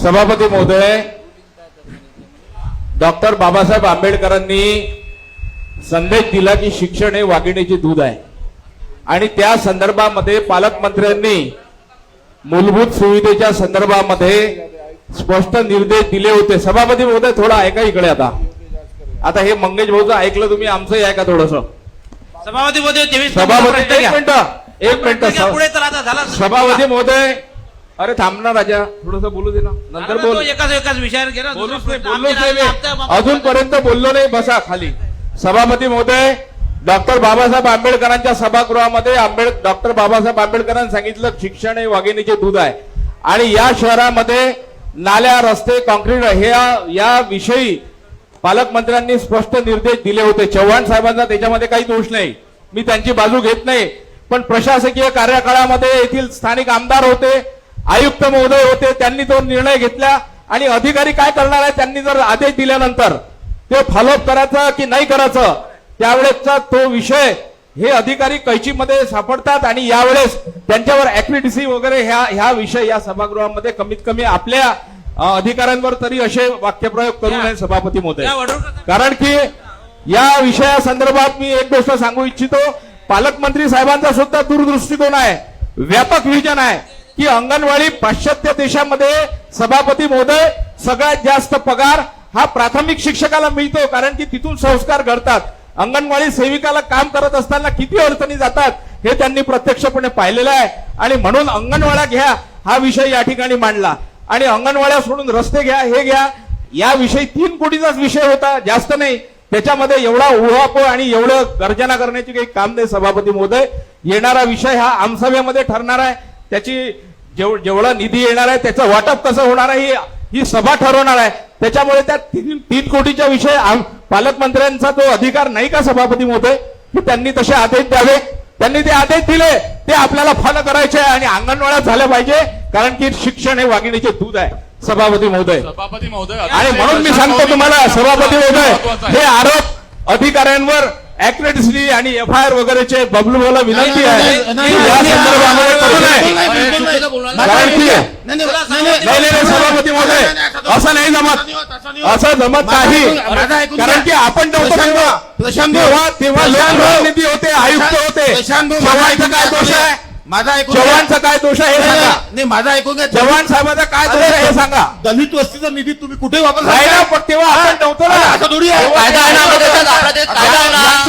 सभापती महोदय, डॉक्टर बाबासाहेब आंबेडकरांनी संदेश दिला की शिक्षण हे वाघिणीचे दूध आहे आणि त्या संदर्भामध्ये पालकमंत्र्यांनी मूलभूत सुविधेच्या संदर्भामध्ये स्पष्ट निर्देश दिले होते। सभापती महोदय थोडा ऐका इकडे। आता हे मंगेश भाऊचं ऐकलं तुम्ही, आमचंही ऐका थोडस। सभापती महोदय 23 सभापती एक मिनिट पुढे तर आता झाला। सभापती महोदय, अरे थांब ना राजा, थोडस बोलू दे ना, नंतर बोल। एकाच विषयावर गेला, बोलूच नाही अजूनपर्यंत बोललो नाही, बसा खाली। सभापती महोदय, डॉक्टर बाबासाहेब आंबेडकरांच्या सभागृहामध्ये डॉक्टर बाबासाहेब आंबेडकरांनी सांगितलं शिक्षण हे वाघिणीचे दूध आहे आणि या शहरामध्ये नाल्या, रस्ते, कॉन्क्रीट हे या विषयी पालकमंत्र्यांनी स्पष्ट निर्देश दिले होते। चव्हाण साहेबांचा त्याच्यामध्ये काही दोष नाही, मी त्यांची बाजू घेत नाही, पण प्रशासकीय कार्यकाळामध्ये येथील स्थानिक आमदार होते, आयुक्त महोदय होते, त्यांनी तो निर्णय घेतला आणि अधिकारी काय करणार आहे, त्यांनी जर आदेश दिल्यानंतर ते फॉलोअप करायचं की नाही करायचं त्यावेळेसचा तो विषय हे अधिकारी कैचीमध्ये सापडतात आणि यावेळेस त्यांच्यावर ऍक्टिव्हिटी वगैरे ह्या विषय या सभागृहामध्ये कमीत कमी आपल्या अधिकाऱ्यांवर तरी असे वाक्यप्रयोग करू नये सभापती महोदय। कारण की या विषया संदर्भात मी एक गोष्ट सांगू इच्छितो, पालकमंत्री साहेबांचा सुद्धा दूरदृष्टिकोन आहे, व्यापक विजन आहे की अंगणवाडी पाश्चात्य देशामध्ये सभापती महोदय सगळ्यात जास्त पगार हा प्राथमिक शिक्षकाला मिळतो, कारण की तिथून संस्कार घडतात। अंगणवाडी सेविकाला काम करत असताना किती अडचणी जातात हे त्यांनी प्रत्यक्षपणे पाहिलेलं आहे आणि म्हणून अंगणवाड्या घ्या हा विषय या ठिकाणी मांडला आणि अंगणवाड्या सोडून रस्ते घ्या हे घ्या या विषयी 3 कोटीचाच विषय होता, जास्त नाही। त्याच्यामध्ये एवढा उहापोह आणि एवढं गर्जना करण्याची काही काम नाही सभापती महोदय। येणारा विषय हा आमसभेमध्ये ठरणार आहे, त्याची जेवढा निधी येणार आहे त्याचं वाटप कसं होणार आहे ही सभा ठरवणार आहे। त्याच्यामुळे त्या 3 कोटीच्या विषय पालकमंत्र्यांचा तो अधिकार नाही का सभापती महोदय की त्यांनी तसे आदेश द्यावे? त्यांनी ते आदेश दिले ते आपल्याला फॉलो करायचे आणि अंगणवाड्या झाल्या पाहिजे, कारण की शिक्षण हे वाघिणीचे दूध आहे सभापती महोदय। आणि म्हणून मी सांगतो तुम्हाला सभापती महोदय, हे आरोप अधिकाऱ्यांवर ऍक्टिव्हिटी आणि FIR वगैरेचे बबलू भाऊला विनंती आहे या संदर्भामध्ये करू नये, कारण की नाही सभापती महोदय असं नाही जमत, असं जमत नाही, कारण की आपण तेव्हा लोकप्रतिनिधी होते, आयुक्त होते, चव्हाणचा काय दोष आहे? चव्हाणचा काय दोष आहे हे सांगा। नाही माझा ऐकून घ्या, चव्हाण साहेबांचा काय दोष आहे हे सांगा। दलित वस्तीचा निधी तुम्ही कुठे वापरला? नाही ना, पण तेव्हा आपण नव्हतो ना, असं थोडी आहे। यांचा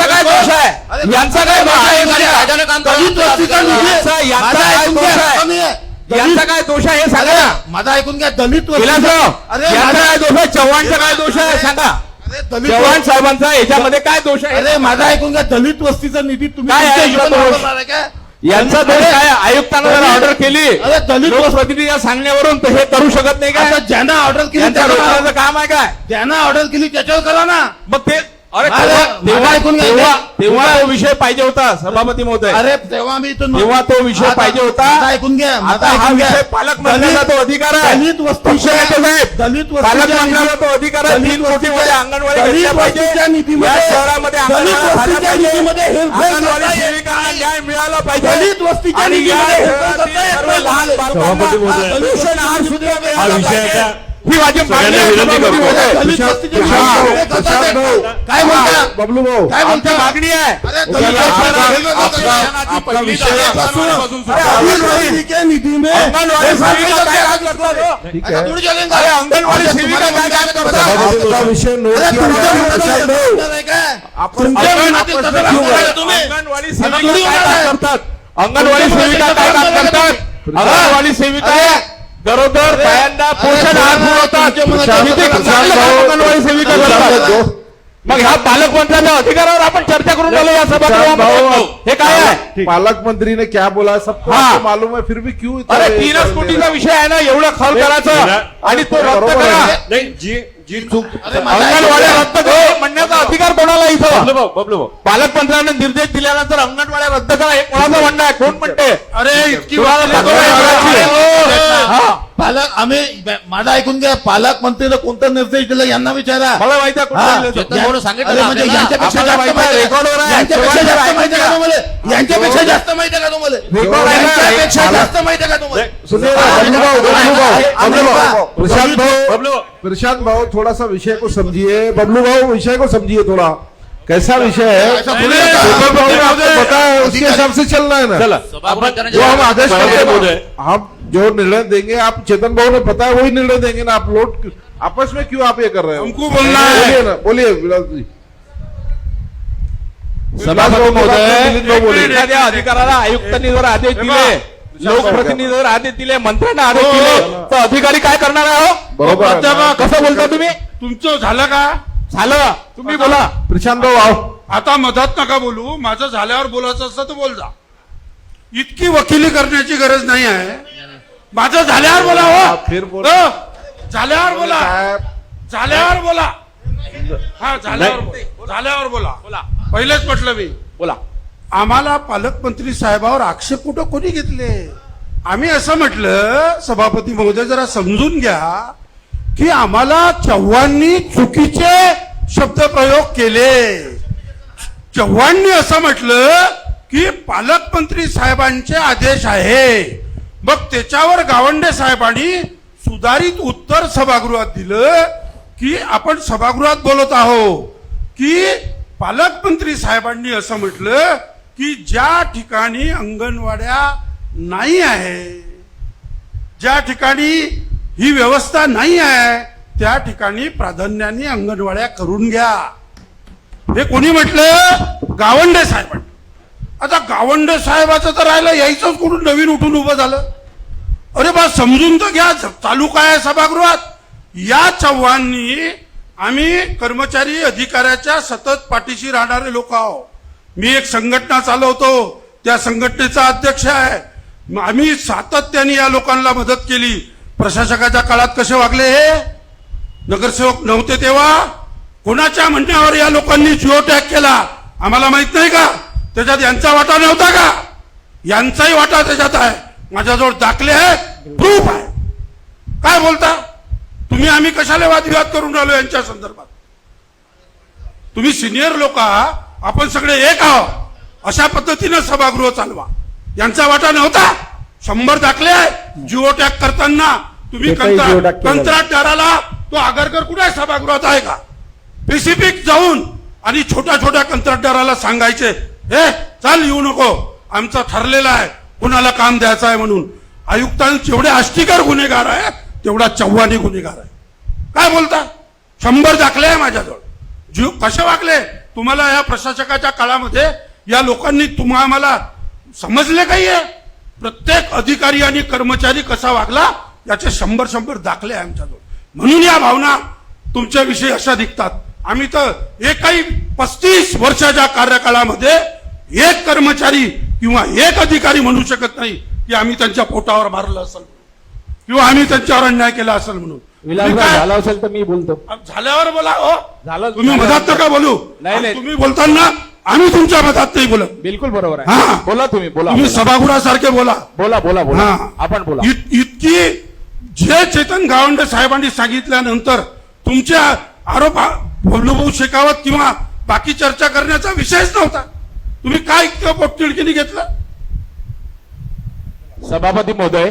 काय दोष आहे? यांचा काय दोष आहे? दलित वस्तीचा निधी यांचा काय दोष आहे हे सांगा ना। माझा ऐकून घ्या, दलित यांचा काय दोष आहे? चव्हाणचा काय दोष आहे सांगा। चव्हाण साहेबांचा याच्यामध्ये काय दोष आहे? अरे माझा ऐकून घ्या, दलित वस्तीचा निधी तुम्ही काय आहे तुमच्या दोष? वापरणार आहे का? यांचा दोष काय? आयुक्तांना जर ऑर्डर केली अरे दलित लोकप्रतिनिधी सांगण्यावरून तर हे करू शकत नाही का? ज्यांना ऑर्डर केली यांच्या रोजगाराचं काम आहे काय? ज्यांना ऑर्डर केली त्याच्यावर करा ना। मग ते अरे माझा ऐकून घ्या, तेव्हा तो विषय पाहिजे होता सभापती महोदय, अरे तेव्हा मी तेव्हा तो विषय पाहिजे होता। ऐकून घ्या, आता हा विषय पालकमंत्र्यांचा तो अधिकार आहे, दलित वस्ती दलित पालकमंत्र्यांचा तो अधिकार आहे। 3 कोटीमध्ये अंगणवाडी घेतल्या पाहिजे, या शहरामध्ये अंगणवाडी सेविकांना न्याय मिळाला पाहिजे, दलित वस्तीच्या आणि या निधीमध्ये शहरातील सर्व लहान सभापती महोदय, पोषण आहार सुद्धा हा विषय आहे का? ही माझी मागणी आहे सभापती महोदय। दलित वस्तीच्या काय म्हणता बबलू भाऊ, काय म्हणता? मागणी आहे आपला विषय निधी में अंगणवाडी सेविका काय काम करतात? ठीक आहे, थोड़ी चलेंगे। अरे अंगणवाडी सेविका काय काम करतात? आपला विषय नोट अरे किया तुमच्या गया। अंगणवाडी सेविका काय काम करतात? अंगणवाडी सेविका काय काम करतात? अंगणवाडी सेविका गरोदर बायांना पोषण आहार पुरवतात, अंगणवाडी सेविका करतात। मग ह्या पालकमंत्र्यांच्या अधिकारावर आपण चर्चा करून राहिलो या सभागृहामध्ये, हे काय आहे? पालकमंत्री ने क्या बोला सबको हाँ। आपको मालूम है, फिर भी क्यों इतना अरे ये 3 कोटीचा विषय आहे ना, एवढं खर्च करायचं आणि तो रद्द बरोबर करा, आहे. नाही जी चूक अंगणवाड्या रद्द करा म्हणण्याचा अधिकार कोणाला इथं? बबलू भाऊ पालकमंत्र्यांनी निर्देश दिल्यानंतर अंगणवाड्या रद्द करा हे कोणाचं म्हणणं आहे? कोण म्हणते? अरे इतकी तुम्हाला दाखवा या घराची. हा. पालक आम्ही माझा ऐकून घ्या, पालकमंत्रीला कोणता निर्देश दिला यांना विचारा. मला माहिती आहे हा, कुठे चेतन भाऊनं सांगितलं अरे म्हणजे आपल्याला. यांच्यापेक्षा आपल्याला जास्त माहिती आहे, माहिती आहे. रेकॉर्डवर आहे. यांच्यापेक्षा जास्त रेकॉर्डवर माहिती आहे का तुम्हाला? यांच्यापेक्षा जास्त माहिती आहे का तुम्हाला? रेकॉर्ड आहे ना? यांच्यापेक्षा जास्त माहिती आहे का तुम्हाला? सुनिए ना, प्रशांत भाव थोड़ा सा विषय को समझिए। बबलू भाव विषय को समझिए थोड़ा, कैसा विषय है ऐसा बोले ना। चेतन भाव ने आपको पता है, उसके हिसाब से चलना है ना। चला सभागृहात जो हम आदेश करते बोले। हैं, हम जो निर्णय देंगे, आप चेतन भाव ने पता है वही निर्णय देंगे ना। आप लोग आपस में क्यों आप ये कर रहे हो? हमको बोलना है। बोलिए ना, बोलिए विलास जी। सभापती महोदय, मिलिंद भाऊ बोले। एखाद्या अधिकाऱ्याला आयुक्तांनी जर आदेश दिले, लोकप्रतिनिधी जर आदेश दिले, मंत्र्यांना आदेश दिले, तर अधिकारी काय करणार आहे हो? बरोबर आहे ना? प्राध्यापक, कसं बोलता तुम्ही? तुमचं झालं का? झालं, तुम्ही बोला. प्रशांत भाऊ आओ. आता मधात नका बोलू. माझं झाल्यावर बोलायचं असतं तर बोल जा. इतकी वकिली करण्याची गरज नाही आहे. माझं झाल्यावर बोला हो. फिर बोल. हो, झाल्यावर बोला. साहेब, झाल्यावर बोला. हा, झाल्यावर बोला. पहिलेच म्हटलं मी, बोला. आम्हाला पालकमंत्री साहेबावर आक्षेप कुठं कोणी घेतले? आम्ही असं म्हटलं, सभापती महोदय जरा समजून घ्या की आम्हाला चव्हाणनी चुकीचे शब्दप्रयोग केले. चव्हाणनी असं म्हटलं की पालकमंत्री साहेबांचे आदेश आहे. मग त्याच्यावर गावंडे साहेबांनी सुधारित उत्तर सभागृहात दिलं की आपण सभागृहात बोलत आहोत की पालकमंत्री साहेबांनी असं म्हटलं की ज्या ठिकाणी अंगणवाड्या नाही आहे, ज्या ठिकाणी ही व्यवस्था नाही आहे, त्या ठिकाणी प्राधान्याने अंगणवाड्या करून घ्या. हे कोणी म्हटलं? गावंडे साहेबांनी. आता गावंडे साहेबाचं तर राहिलं, यायचंच कुठून नवीन उठून उभं झालं. अरे बा, समजून तर घ्या, चालू काय आहे सभागृहात. या चव्हाणनी आम्ही कर्मचारी अधिकाऱ्याच्या सतत पाठीशी राहणारे लोक आहोत. मी एक संघटना चालवतो, त्या संघटनेचा अध्यक्ष आहे. आम्ही सातत्याने या लोकांना मदत केली. प्रशासकाच्या काळात कसे वागले हे? नगरसेवक नव्हते तेव्हा कोणाच्या म्हणण्यावर या लोकांनी जिओ टॅग केला आम्हाला माहित नाही का? त्याच्यात यांचा वाटा नव्हता का? यांचाही वाटा त्याच्यात आहे. माझ्याजवळ दाखले आहेत, प्रूफ आहे. काय बोलता तुम्ही? आम्ही कशाला वादविवाद करून राहिलो यांच्या संदर्भात? तुम्ही सिनियर लोक आहात, आपण सगळे एक आहोत. अशा पद्धतीनं सभागृह चालवा. यांचा वाटा नव्हता. 100 दाखले आहे. जिओ टॅग करताना तुम्ही कंत्राटदाराला, तो आगरकर कुठे आहे? सभागृहात आहे का? स्पेसिफिक जाऊन आणि छोट्या छोट्या कंत्राटदाराला सांगायचे, हे चाल येऊ नको, आमचं ठरलेलं आहे कुणाला काम द्यायचं आहे म्हणून. आयुक्तांचे जेवढे आष्टीकर गुन्हेगार आहे तेवढा चव्हाणी गुन्हेगार आहे. काय बोलता? 100 दाखले आहे माझ्याजवळ. जीव कसे वागले तुम्हाला या प्रशासकाच्या काळामध्ये? या लोकांनी आम्हाला समजले काही आहे? प्रत्येक अधिकारी आणि कर्मचारी कसा वागला याचे 100 दाखले आहे आमच्याजवळ. म्हणून या भावना तुमच्याविषयी अशा दिसतात. आम्ही तर एकही 35 वर्षाच्या कार्यकाळामध्ये एक कर्मचारी किंवा एक अधिकारी म्हणू शकत नाही की आम्ही त्यांच्या पोटावर मारलं असेल किंवा आम्ही त्यांच्यावर अन्याय केला असेल म्हणून. झालं असेल तर मी बोलतो. झाल्यावर बोला हो. झालं, तुम्ही मधात नका बोलू. नाही, नाही. तुम्ही बोलताना आम्ही तुमच्या मधात नाही बोलत. बिलकुल बरोबर हा. आहे. बोला तुम्ही, बोला. तुम्ही सभागृहासारखे बोला. बोला बोला बोला. हा. आपण बोला. इतकी जे चेतन गावंडे साहेबांनी सांगितल्यानंतर तुमच्या आरोप बबलूभाऊ शेखावत किंवा बाकी चर्चा करण्याचा विषयच नव्हता. तुम्ही काय इतकं पोटतिडकीने घेतलं? सभापती महोदय,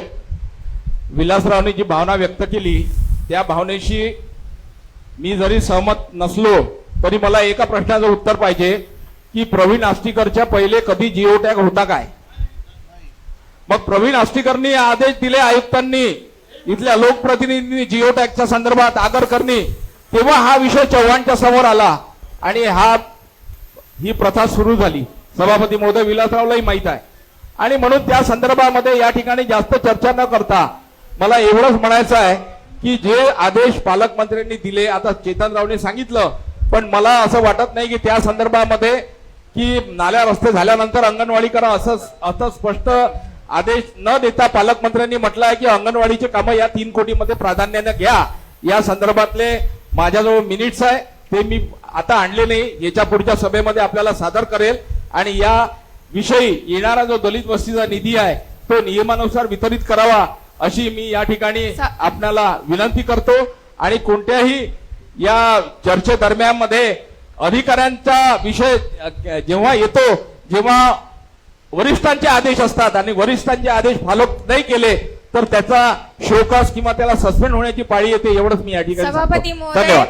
विलासरावने जी भावना व्यक्त केली त्या भावनेशी मी जरी सहमत नसलो तरी मला एका प्रश्नाचं उत्तर पाहिजे की प्रवीण आष्टीकरच्या पहिले कधी जिओ टॅग होता काय? मग प्रवीण आष्टीकरनी आदेश दिले आयुक्तांनी, इथल्या लोकप्रतिनिधींनी जिओ टॅगच्या संदर्भात आगरकरनी, तेव्हा हा विषय चव्हाणच्या समोर आला आणि ही प्रथा सुरू झाली. सभापती महोदय, विलासरावलाही माहित आहे. आणि म्हणून त्या संदर्भामध्ये या ठिकाणी जास्त चर्चा न करता मला एवढंच म्हणायचं आहे की जे आदेश पालकमंत्र्यांनी दिले, आता चेतनरावने सांगितलं, पण मला असं वाटत नाही की त्या संदर्भामध्ये की नाल्या रस्ते झाल्यानंतर अंगणवाडी करा असं स्पष्ट आदेश न देता पालकमंत्र्यांनी म्हटलं आहे की अंगणवाडीचे कामं या 3 कोटीमध्ये प्राधान्याने घ्या. या संदर्भातले माझ्याजवळ मिनिट्स आहे, ते मी आता आणले नाही, याच्या पुढच्या सभेमध्ये आपल्याला सादर करेल. आणि या विषयी येणारा जो दलित वस्तीचा निधी आहे तो नियमानुसार वितरित करावा अशी मी या ठिकाणी सा- आपणाला विनंती करतो. आणि कोणत्याही या चर्चेदरम्यान मध्ये अधिकाऱ्यांचा विषय जेव्हा येतो, जेव्हा वरिष्ठांचे आदेश असतात आणि वरिष्ठांचे आदेश फॉलो नाही केले तर त्याचा शोकॉस किंवा त्याला सस्पेंड होण्याची पाळी येते, एवढंच मी या ठिकाणी सभापती सांगतो. महोदय, धन्यवाद.